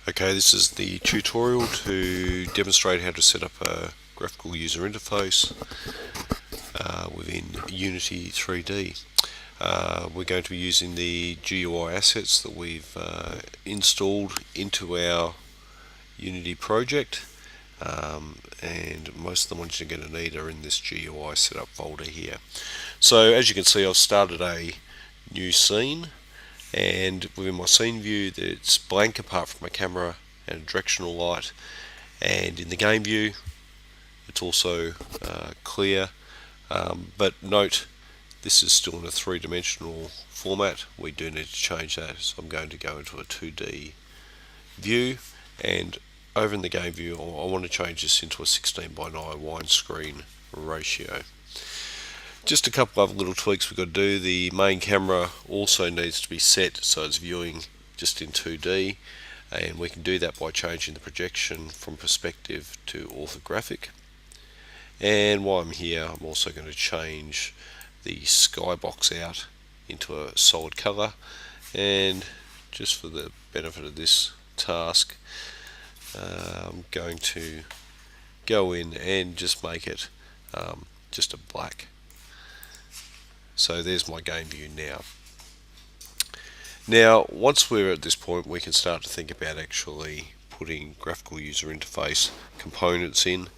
Okay, this is the tutorial to demonstrate how to set up a graphical user interface within Unity 3D. We're going to be using the GUI assets that we've installed into our Unity project, and most of the ones you're going to need are in this GUI setup folder here. So as you can see, I've started a new scene, and within my scene view it's blank apart from a camera and a directional light, and in the game view it's also clear, but note this is still in a three-dimensional format. We do need to change that, so I'm going to go into a 2D view, and over in the game view I want to change this into a 16:9 widescreen ratio. Just a couple of little tweaks we've got to do. The main camera also needs to be set so it's viewing just in 2D, and we can do that by changing the projection from perspective to orthographic. And while I'm here, I'm also going to change the skybox out into a solid color, and just for the benefit of this task, I'm going to go in and just make it just a black. So there's my game view now. Now, once we're at this point, we can start to think about actually putting graphical user interface components in.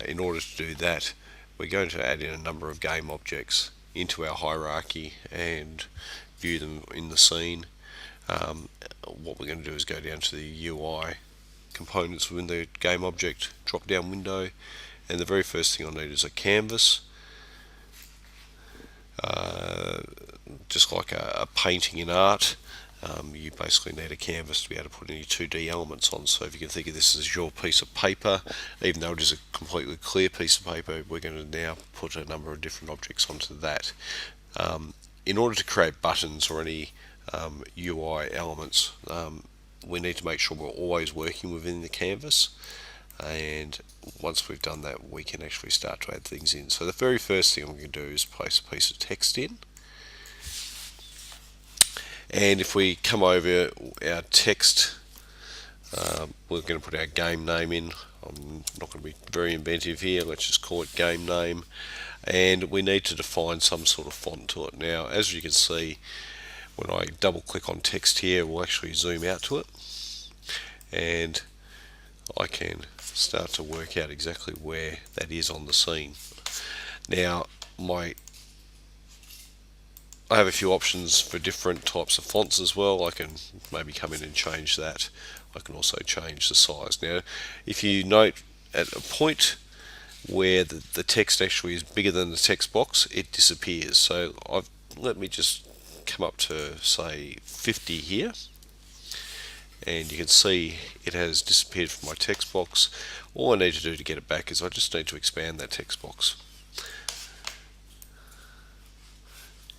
In order to do that, we're going to add in a number of game objects into our hierarchy and view them in the scene. What we're going to do is go down to the UI components within the game object drop down window, and the very first thing I need is a canvas. Just like a painting in art, you basically need a canvas to be able to put any 2D elements on. So if you can think of this as your piece of paper, even though it is a completely clear piece of paper, we're going to now put a number of different objects onto that. In order to create buttons or any UI elements, we need to make sure we're always working within the canvas, and once we've done that we can actually start to add things in. So the very first thing I'm going to do is place a piece of text in, and if we come over our text, we're going to put our game name in. I'm not going to be very inventive here, let's just call it game name, and we need to define some sort of font to it. Now as you can see, when I double click on text here, we'll actually zoom out to it, and I can start to work out exactly where that is on the scene. Now I have a few options for different types of fonts as well. I can maybe come in and change that. I can also change the size. Now if you note at a point where the text actually is bigger than the text box, it disappears. So let me just come up to say 50 here, and you can see it has disappeared from my text box. All I need to do to get it back is I just need to expand that text box,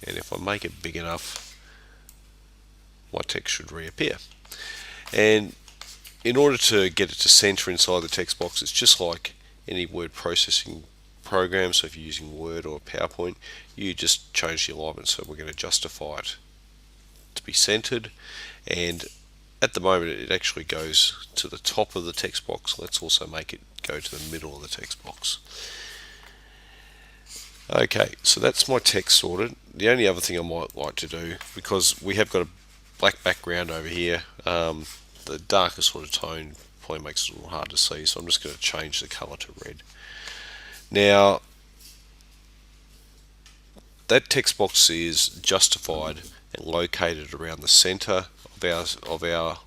and if I make it big enough, my text should reappear. And in order to get it to center inside the text box, it's just like any word processing program. So if you're using Word or PowerPoint, you just change the alignment. So we're going to justify it to be centered, and at the moment it actually goes to the top of the text box. Let's also make it go to the middle of the text box. Okay, so that's my text sorted. The only other thing I might like to do, because we have got a black background over here, the darker sort of tone probably makes it a little hard to see, so I'm just going to change the color to red. Now that text box is justified and located around the center of our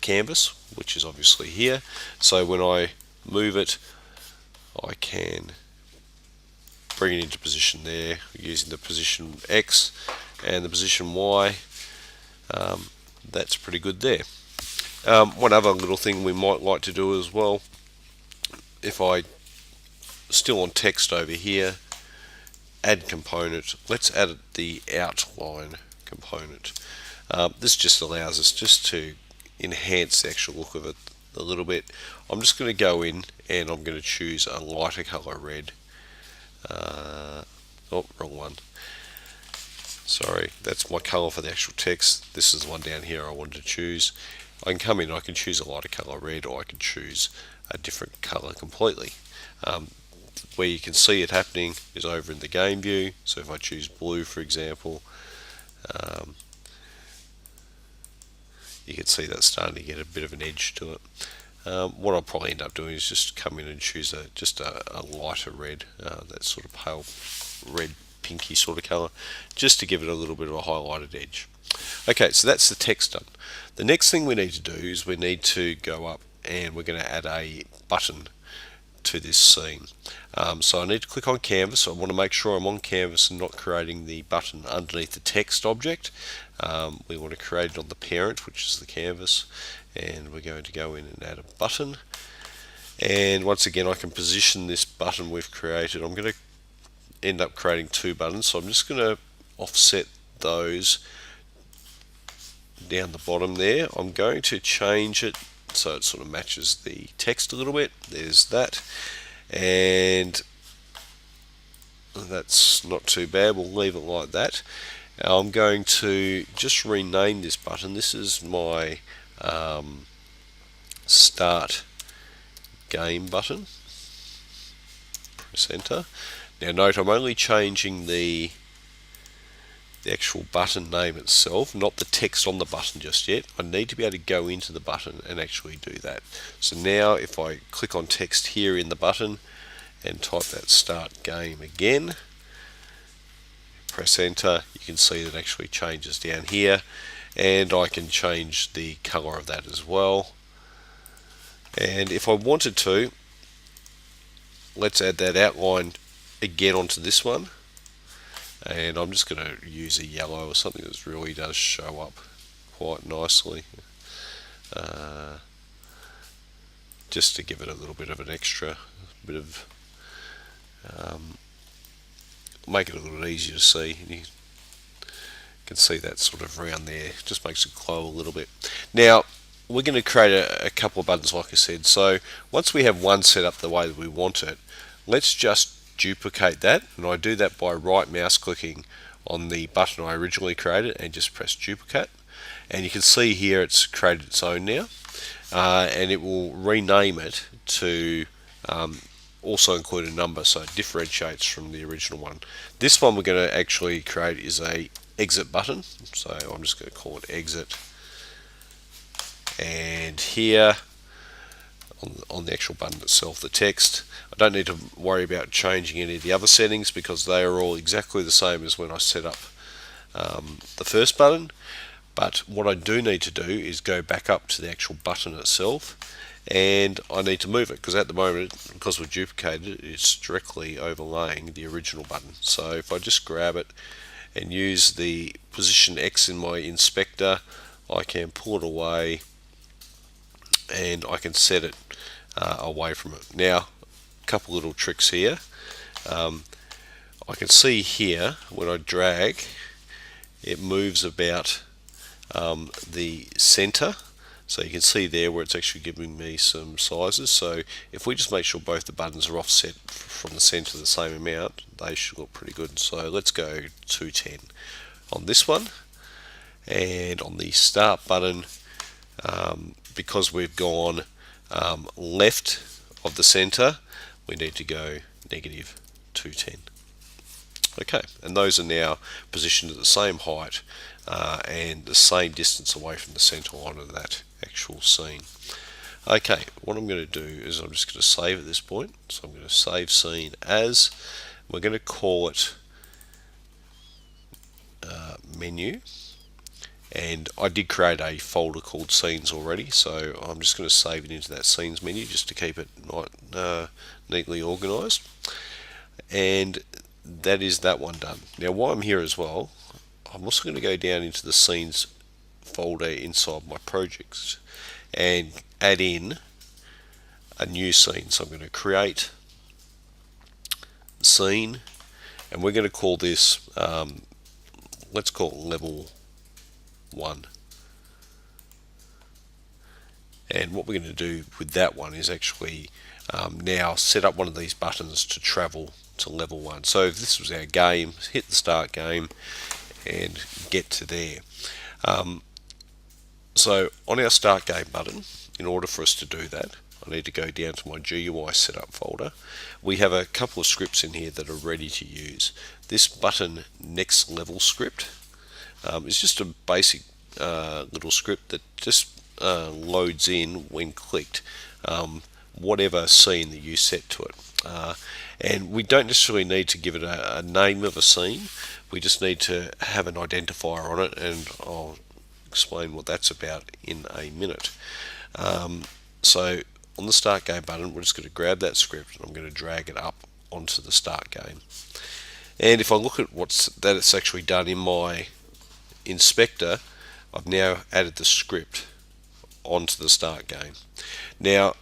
canvas, which is obviously here. So when I move it, I can bring it into position there using the position X and the position Y. That's pretty good there. One other little thing we might like to do as well, if I still on text over here, add component, let's add the outline component. This just allows us just to enhance the actual look of it a little bit. I'm just going to go in and I'm going to choose a lighter color red. Oh, wrong one. Sorry, that's my color for the actual text. This is the one down here I wanted to choose. I can come in and I can choose a lighter colour red, or I can choose a different colour completely. Where you can see it happening is over in the game view. So if I choose blue, for example, you can see that's starting to get a bit of an edge to it. What I'll probably end up doing is just come in and choose just a lighter red, that sort of pale red, pinky sort of colour, just to give it a little bit of a highlighted edge. Okay, so that's the text done. The next thing we need to do is we need to go up and we're going to add a button to this scene. So I need to click on canvas. I want to make sure I'm on canvas and not creating the button underneath the text object. We want to create it on the parent, which is the canvas, and we're going to go in and add a button. And once again, I can position this button we've created. I'm going to end up creating two buttons, so I'm just going to offset those down the bottom there. I'm going to change it so it sort of matches the text a little bit. There's that, and that's not too bad. We'll leave it like that. I'm going to just rename this button. This is my start game button. Press enter. Now note, I'm only changing the actual button name itself, not the text on the button just yet. I need to be able to go into the button and actually do that. So now if I click on text here in the button and type that start game again, press enter, you can see that it actually changes down here, and I can change the color of that as well. And if I wanted to, let's add that outline again onto this one, and I'm just going to use a yellow or something that really does show up quite nicely, just to give it a little bit of an extra bit of make it a little easier to see. You can see that sort of round there, just makes it glow a little bit. Now we're going to create a couple of buttons, like I said. So once we have one set up the way that we want it, let's just duplicate that, and I do that by right mouse clicking on the button I originally created and just press duplicate, and you can see here it's created its own now, and it will rename it to also include a number, so it differentiates from the original one. This one we're going to actually create is a exit button, so I'm just going to call it exit, and here on the actual button itself, the text, I don't need to worry about changing any of the other settings because they are all exactly the same as when I set up the first button. But what I do need to do is go back up to the actual button itself, and I need to move it because at the moment, because we've duplicated it, it's directly overlaying the original button. So if I just grab it and use the position X in my inspector, I can pull it away and I can set it away from it. Now, a couple little tricks here. I can see here when I drag, it moves about the center, so you can see there where it's actually giving me some sizes. So if we just make sure both the buttons are offset from the center the same amount, they should look pretty good. So let's go 210 on this one, and on the start button, because we've gone left of the center, we need to go negative 210. Okay, and those are now positioned at the same height and the same distance away from the center line of that actual scene. Okay, what I'm going to do is I'm just going to save at this point. So I'm going to save scene as, we're going to call it menu, and I did create a folder called scenes already, so I'm just going to save it into that scenes menu just to keep it neatly organized. And that is that one done. Now while I'm here as well, I'm also going to go down into the scenes folder inside my projects and add in a new scene. So I'm going to create scene, and we're going to call this, let's call it level 1. And what we're going to do with that one is actually now set up one of these buttons to travel to level 1. So if this was our game, hit the start game and get to there. So on our start game button, in order for us to do that, I need to go down to my GUI setup folder. We have a couple of scripts in here that are ready to use. This button next level script is just a basic little script that just loads in when clicked whatever scene that you set to it. And we don't necessarily need to give it a name of a scene. We just need to have an identifier on it, and I'll explain what that's about in a minute. So on the start game button, we're just going to grab that script and I'm going to drag it up onto the start game. And if I look at that it's actually done in my inspector, I've now added the script onto the start game. Now,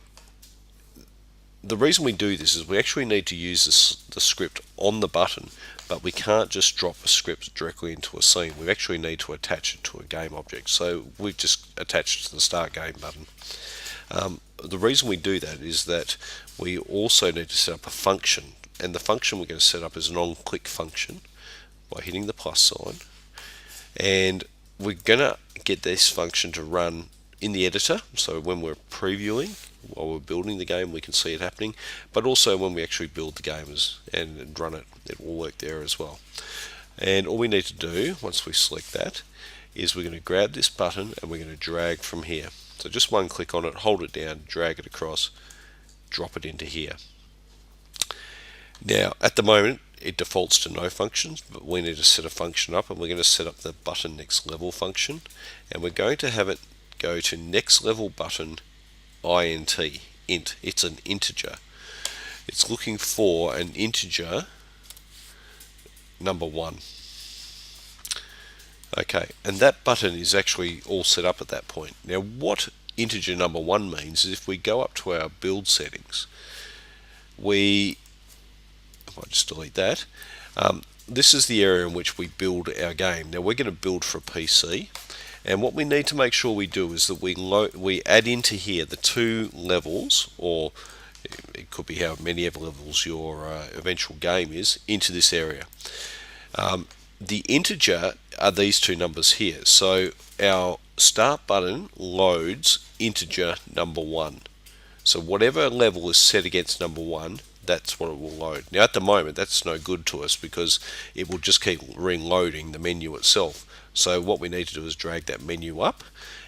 the reason we do this is we actually need to use the script on the button, but we can't just drop a script directly into a scene. We actually need to attach it to a game object. So we've just attached it to the start game button. The reason we do that is that we also need to set up a function, and the function we're going to set up is an on-click function by hitting the plus sign, and we're going to get this function to run in the editor, so when we're previewing while we're building the game we can see it happening, but also when we actually build the game and run it, it will work there as well. And all we need to do once we select that is we're going to grab this button and we're going to drag from here. So just one click on it, hold it down, drag it across, drop it into here. Now at the moment it defaults to no functions, but we need to set a function up, and we're going to set up the button next level function, and we're going to have it go to next level button int. It's an integer. It's looking for an integer number 1. Okay, and that button is actually all set up at that point. Now what integer number 1 means is if we go up to our build settings, I might just delete that. This is the area in which we build our game. Now we're going to build for a PC, and what we need to make sure we do is that we add into here the 2 levels, or it could be how many ever levels your eventual game is, into this area. The integer are these 2 numbers here. So our start button loads integer number 1. So whatever level is set against number 1, that's what it will load. Now at the moment that's no good to us because it will just keep reloading the menu itself. So what we need to do is drag that menu up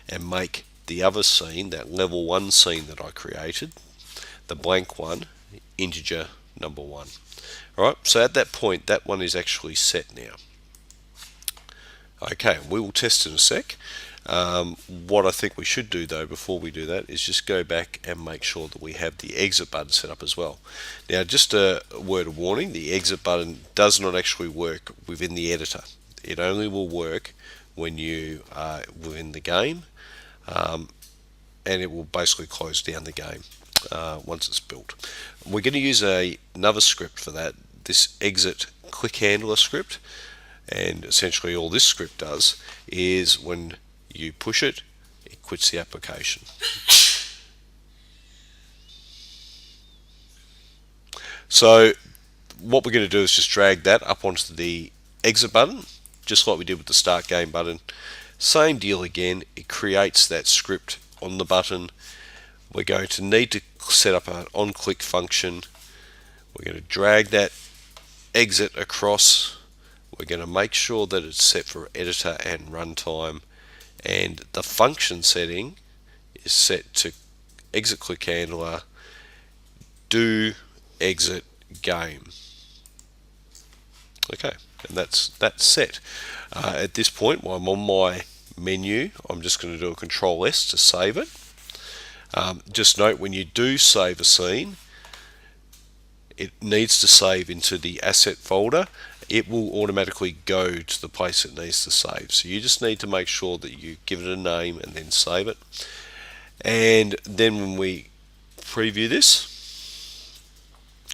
and make the other scene, that level 1 scene that I created, the blank one, integer number 1. Alright, so at that point that one is actually set now. Okay, we will test in a sec. What I think we should do though before we do that is just go back and make sure that we have the exit button set up as well. Now just a word of warning, the exit button does not actually work within the editor. It only will work when you are within the game, and it will basically close down the game once it's built. We're going to use another script for that, this exit click handler script, and essentially all this script does is when you push it, it quits the application. So what we're going to do is just drag that up onto the exit button, just like we did with the start game button. Same deal again, it creates that script on the button. We're going to need to set up an on-click function. We're going to drag that exit across. We're going to make sure that it's set for editor and runtime, and the function setting is set to exit click handler do exit game. Okay, and that's set. At this point, while I'm on my menu, I'm just going to do a Control S to save it. Just note, when you do save a scene, it needs to save into the asset folder. It will automatically go to the place it needs to save. So you just need to make sure that you give it a name and then save it. And then when we preview this,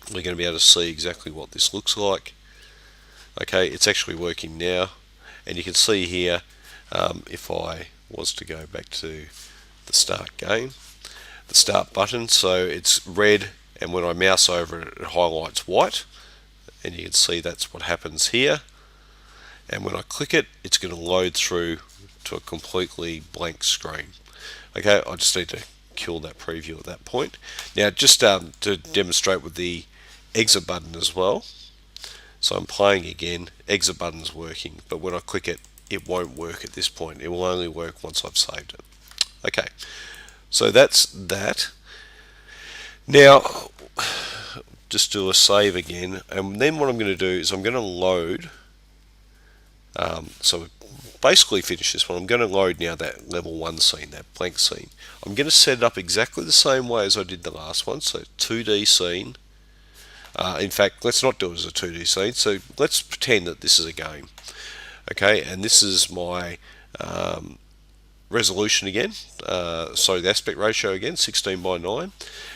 we're going to be able to see exactly what this looks like. Okay, it's actually working now, and you can see here, if I was to go back to the start game, the start button, so it's red, and when I mouse over it, it highlights white, and you can see that's what happens here. And when I click it, it's going to load through to a completely blank screen. Okay, I just need to kill that preview at that point. Now, just to demonstrate with the exit button as well. So I'm playing again, exit button's working, but when I click it, it won't work at this point. It will only work once I've saved it. Okay, so that's that. Now, just do a save again, and then what I'm going to do is I'm going to load. So basically finish this one. I'm going to load now that level 1 scene, that blank scene. I'm going to set it up exactly the same way as I did the last one. So 2D scene. In fact, let's not do it as a 2D scene. So let's pretend that this is a game. Okay, and this is my resolution again. Sorry, the aspect ratio again, 16:9.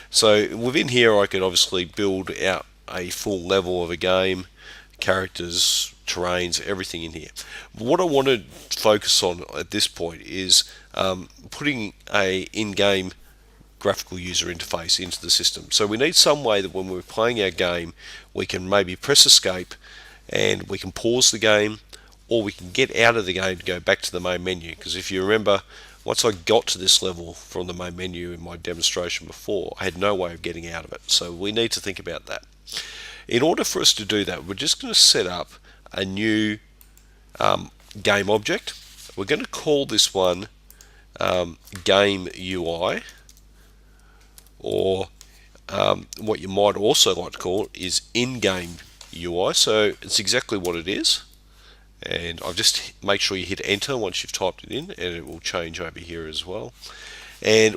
So within here I could obviously build out a full level of a game, characters, terrains, everything in here. What I want to focus on at this point is putting a in-game graphical user interface into the system. So we need some way that when we're playing our game, we can maybe press escape and we can pause the game, or we can get out of the game to go back to the main menu. Because if you remember, once I got to this level from the main menu in my demonstration before, I had no way of getting out of it. So we need to think about that. In order for us to do that, we're just going to set up a new game object. We're going to call this one game UI, or what you might also like to call is in-game UI. So it's exactly what it is. And I'll just make sure you hit enter once you've typed it in, and it will change over here as well. And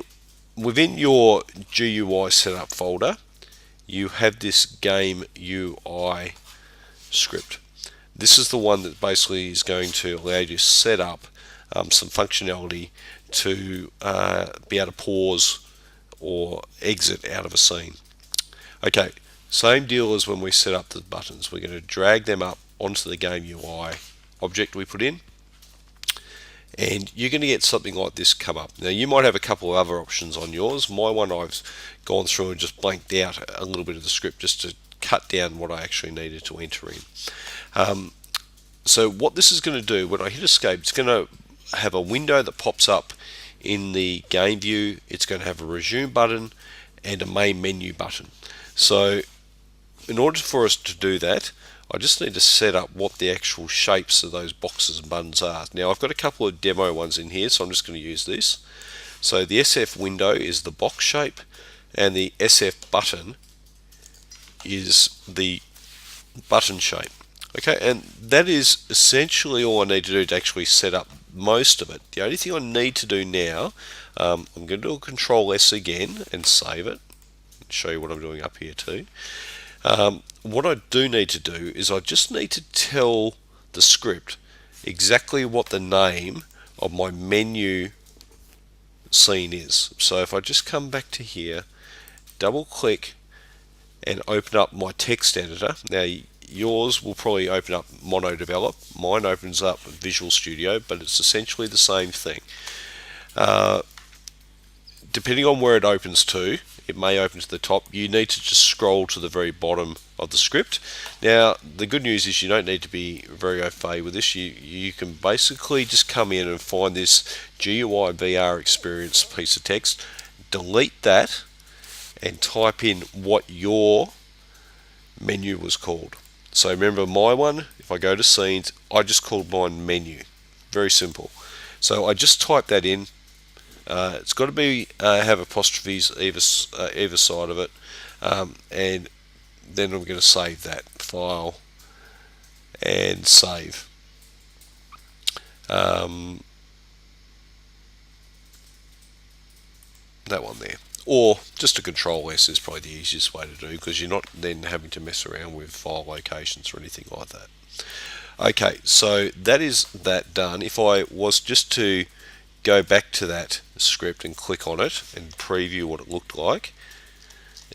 within your GUI setup folder, you have this game UI script. This is the one that basically is going to allow you to set up some functionality to be able to pause or exit out of a scene. Okay, same deal as when we set up the buttons. We're going to drag them up onto the game UI object we put in, and you're going to get something like this come up. Now you might have a couple of other options on yours. My one, I've gone through and just blanked out a little bit of the script just to cut down what I actually needed to enter in. So what this is going to do, when I hit escape, it's going to have a window that pops up in the game view. It's going to have a resume button and a main menu button. So in order for us to do that, I just need to set up what the actual shapes of those boxes and buttons are. Now I've got a couple of demo ones in here, so I'm just going to use this. So the SF window is the box shape, and the SF button is the button shape. Okay, and that is essentially all I need to do to actually set up most of it. The only thing I need to do now, I'm going to do a Control S again and save it. Show you what I'm doing up here too. What I do need to do is I just need to tell the script exactly what the name of my menu scene is. So if I just come back to here, double click and open up my text editor. Now yours will probably open up Mono Develop. Mine opens up Visual Studio, but it's essentially the same thing. Depending on where it opens to, it may open to the top. You need to just scroll to the very bottom of the script. Now the good news is you don't need to be very au fait with this. You can basically just come in and find this GUI VR experience piece of text, delete that, and type in what your menu was called. So remember my one, if I go to scenes, I just called mine menu. Very simple. So I just type that in. It's got to be have apostrophes either side of it, and then I'm going to save that file and save. That one there, or just a Control S is probably the easiest way to do, because you're not then having to mess around with file locations or anything like that. Okay, so that is that done. If I was just to go back to that script and click on it and preview what it looked like,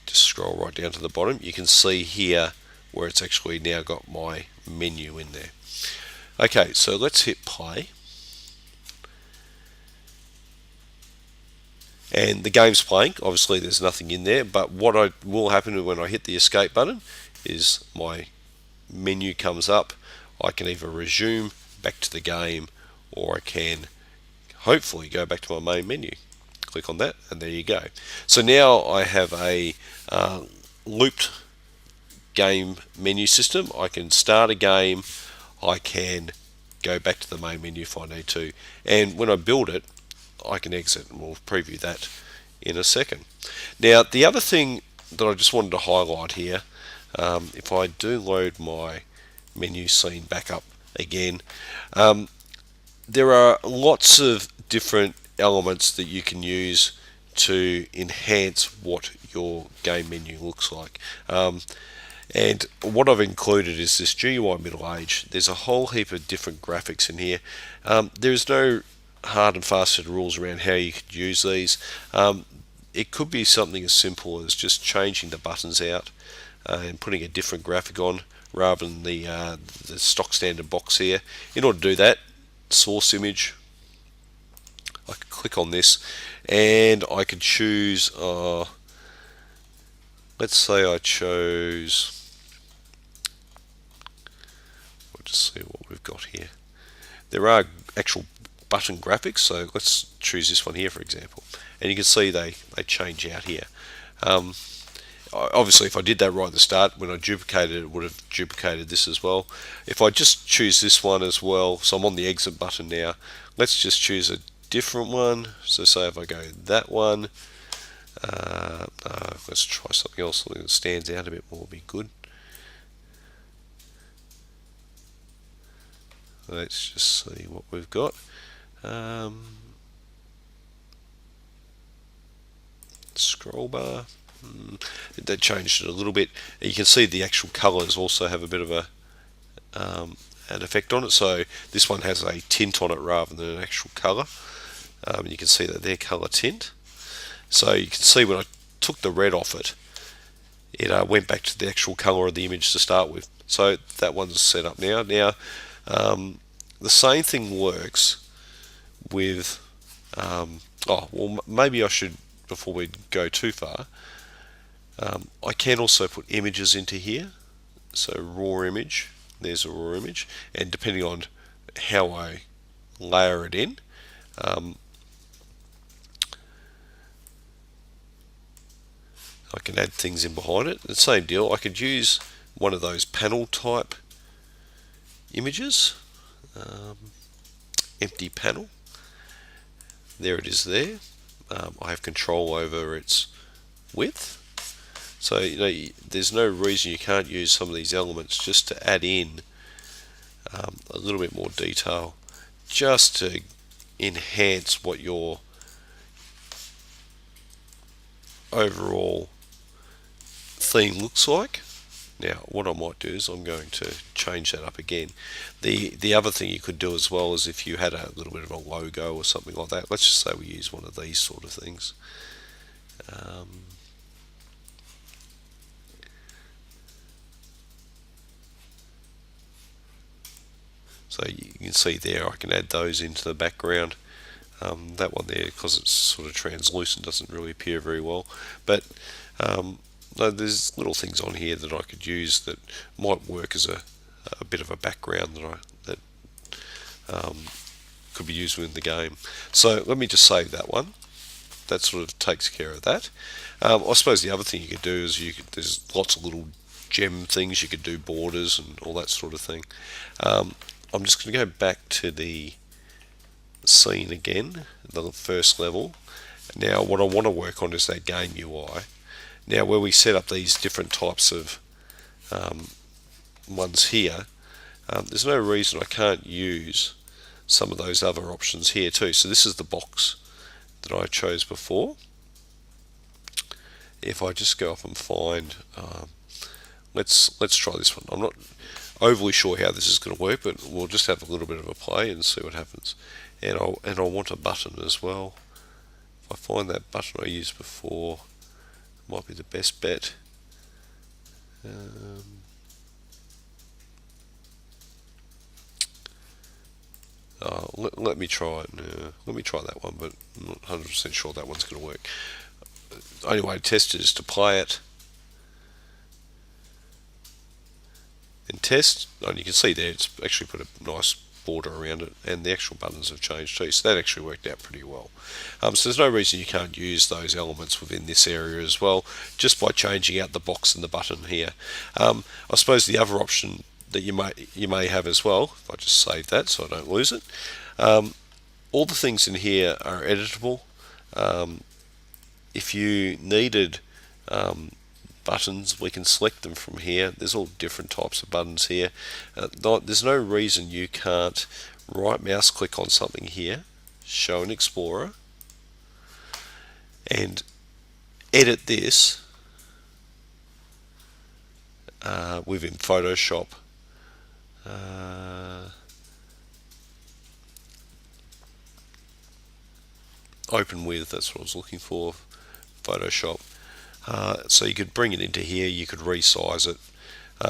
just scroll right down to the bottom, you can see here where it's actually now got my menu in there. Okay, so let's hit play, and the game's playing. Obviously there's nothing in there, but what will happen when I hit the escape button is my menu comes up. I can either resume back to the game, or I can hopefully go back to my main menu. Click on that, and there you go. So now I have a looped game menu system. I can start a game, I can go back to the main menu if I need to, and when I build it, I can exit, and we'll preview that in a second. Now, the other thing that I just wanted to highlight here, if I do load my menu scene back up again, there are lots of different elements that you can use to enhance what your game menu looks like. And what I've included is this GUI middle age. There's a whole heap of different graphics in here. There's no hard and fast set of rules around how you could use these. It could be something as simple as just changing the buttons out and putting a different graphic on rather than the stock standard box here. In order to do that, source image, I could click on this and I could choose, let's say I chose, we'll just see what we've got here. There are actual button graphics, so let's choose this one here for example, and you can see they change out here. Obviously if I did that right at the start, when I duplicated it, would have duplicated this as well. If I just choose this one as well, so I'm on the exit button now, let's just choose a different one. So say if I go that one, let's try something else, something that stands out a bit more would be good. Let's just see what we've got. Scroll bar, that changed it a little bit. You can see the actual colors also have a bit of an effect on it. So this one has a tint on it rather than an actual color. You can see that their color tint. So you can see when I took the red off it, it went back to the actual color of the image to start with. So that one's set up now. Now the same thing works with, maybe I should, before we go too far, I can also put images into here. So raw image, there's a raw image, and depending on how I layer it in, I can add things in behind it. The same deal, I could use one of those panel type images, empty panel. There it is there. I have control over its width. So there's no reason you can't use some of these elements just to add in a little bit more detail, just to enhance what your overall theme looks like. Now what I might do is I'm going to change that up again. The other thing you could do as well is if you had a little bit of a logo or something like that. Let's just say we use one of these sort of things. So you can see there I can add those into the background. That one there, because it's sort of translucent, doesn't really appear very well. But no, there's little things on here that I could use that might work as a bit of a background that could be used within the game. So let me just save that one. That sort of takes care of that. I suppose the other thing you could do is there's lots of little gem things you could do, borders and all that sort of thing. I'm just going to go back to the scene again, the first level. Now what I want to work on is that game UI. Now where we set up these different types of ones here, there's no reason I can't use some of those other options here too. So this is the box that I chose before. If I just go up and find, let's try this one. I'm not overly sure how this is going to work, but we'll just have a little bit of a play and see what happens. And I want a button as well. If I find that button I used before, might be the best bet. Let me try it. Let me try that one, but I'm not 100% sure that one's going to work. The only way to test it is to play it and test. And you can see there it's actually put a nice border around it, and the actual buttons have changed too, so that actually worked out pretty well. So there's no reason you can't use those elements within this area as well, just by changing out the box and the button here. I suppose the other option that you may have as well, if I just save that so I don't lose it, all the things in here are editable. If you needed buttons, we can select them from here. There's all different types of buttons here. There's no reason you can't right mouse click on something here, show in Explorer, and edit this within Photoshop. Open with, that's what I was looking for, Photoshop. So you could bring it into here, you could resize it,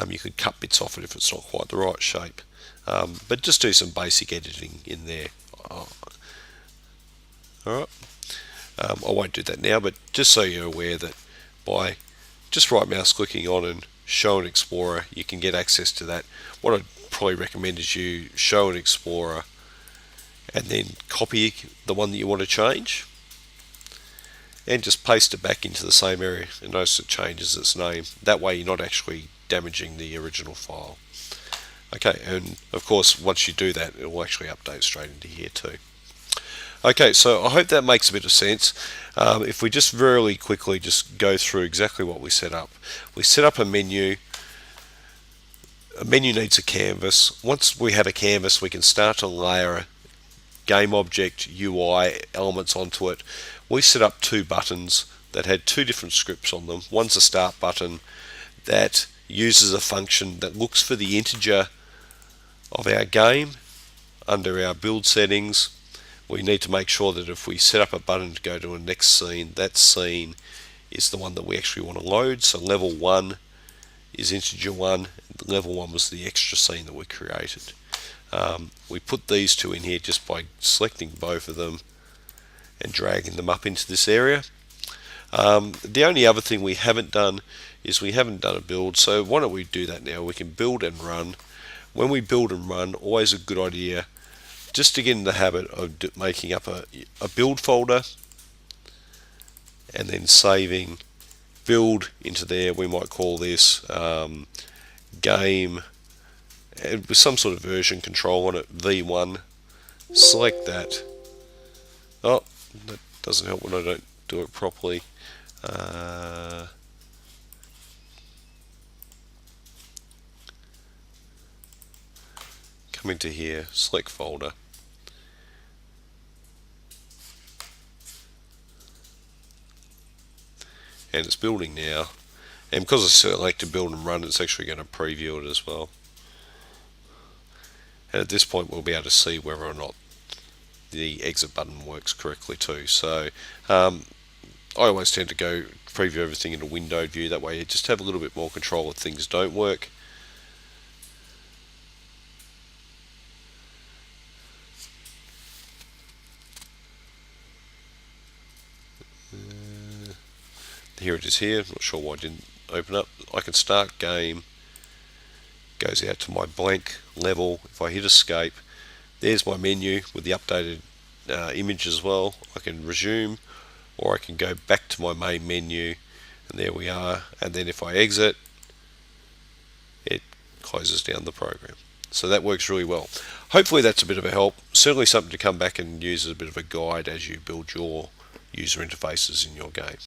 you could cut bits off it if it's not quite the right shape, but just do some basic editing in there. Alright, I won't do that now, but just so you're aware that by just right mouse clicking on and show in Explorer, you can get access to that. What I'd probably recommend is you show in Explorer and then copy the one that you want to change and just paste it back into the same area, and notice it changes its name. That way you're not actually damaging the original file. Okay, and of course once you do that, it will actually update straight into here too. Okay, so I hope that makes a bit of sense. If we just really quickly just go through exactly what we set up. We set up a menu. A menu needs a canvas. Once we have a canvas, we can start to layer game object UI elements onto it. We set up two buttons that had two different scripts on them. One's a start button that uses a function that looks for the integer of our game under our build settings. We need to make sure that if we set up a button to go to a next scene, that scene is the one that we actually want to load. So level 1 is integer 1, level 1 was the extra scene that we created. We put these two in here just by selecting both of them and dragging them up into this area. The only other thing we haven't done is we haven't done a build, so why don't we do that now? We can build and run. When we build and run, always a good idea just to get in the habit of making up a build folder and then saving build into there. We might call this game, and with some sort of version control on it, V1. Select that. Oh, that doesn't help when I don't do it properly. Come into here, select folder. And it's building now. And because I selected build and run, it's actually going to preview it as well. And at this point we'll be able to see whether or not the exit button works correctly too. So I always tend to go preview everything in a windowed view, that way you just have a little bit more control if things don't work. Here it is here, not sure why it didn't open up. I can start game, goes out to my blank level. If I hit escape, there's my menu with the updated image as well. I can resume, or I can go back to my main menu, and there we are. And then if I exit, it closes down the program. So that works really well. Hopefully that's a bit of a help. Certainly something to come back and use as a bit of a guide as you build your user interfaces in your game.